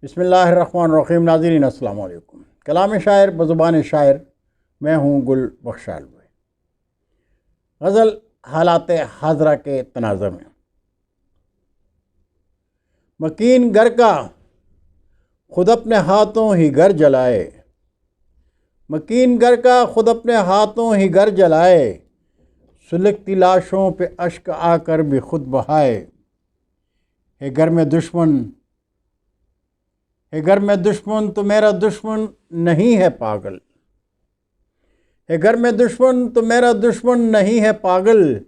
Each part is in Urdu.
بسم اللہ الرحمن الرحیم۔ ناظرین السلام علیکم۔ کلام شاعر بزبان شاعر، میں ہوں گل بخشال بھائی۔ غزل حالات حاضرہ کے تناظر میں۔ مکین گھر کا خود اپنے ہاتھوں ہی گھر جلائے، مکین گھر کا خود اپنے ہاتھوں ہی گھر جلائے، سلگتی لاشوں پہ اشک آ کر بھی خود بہائے۔ ہے گھر میں دشمن تو میرا دشمن نہیں ہے پاگل، ہے گھر میں دشمن تو میرا دشمن نہیں ہے پاگل،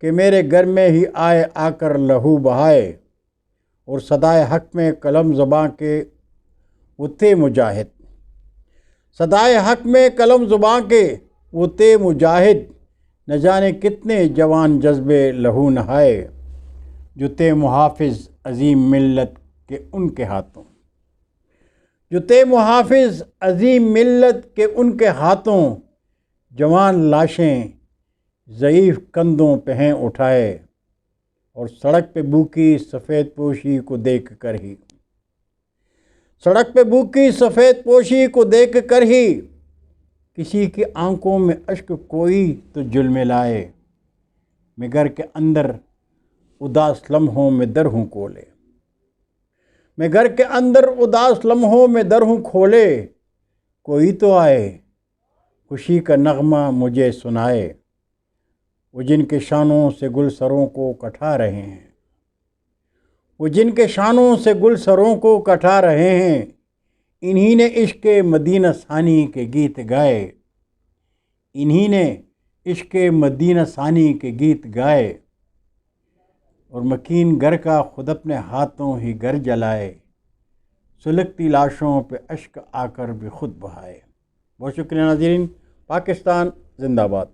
کہ میرے گھر میں ہی آئے آ کر لہو بہائے۔ اور صدائے حق میں قلم زباں کے وہ تھے مجاہد، صدائے حق میں قلم زباں کے وہ تھے مجاہد، نہ جانے کتنے جوان جذبے لہو نہائے، جو تھے محافظ عظیم ملت کے ان کے ہاتھوں، جو تھے محافظ عظیم ملت کے ان کے ہاتھوں، جوان لاشیں ضعیف کندھوں پہ ہیں اٹھائے، اور سڑک پہ بوکی سفید پوشی کو دیکھ کر ہی، سڑک پہ بوکی سفید پوشی کو دیکھ کر ہی، کسی کی آنکھوں میں اشک کوئی تو جھلملائے، میں گھر کے اندر اداس لمحوں میں در ہوں کھولے، میں گھر کے اندر اداس لمحوں میں در ہوں کھولے، کوئی تو آئے خوشی کا نغمہ مجھے سنائے، وہ جن کے شانوں سے گل سروں کو کٹا رہے ہیں، وہ جن کے شانوں سے گل سروں کو کٹا رہے ہیں، انہی نے عشق مدینہ ثانی کے گیت گائے، انہی نے عشق مدینہ ثانی کے گیت گائے، اور مکین گھر کا خود اپنے ہاتھوں ہی گھر جلائے، سلگتی لاشوں پہ اشک آ کر بھی خود بہائے۔ بہت شکریہ ناظرین۔ پاکستان زندہ باد۔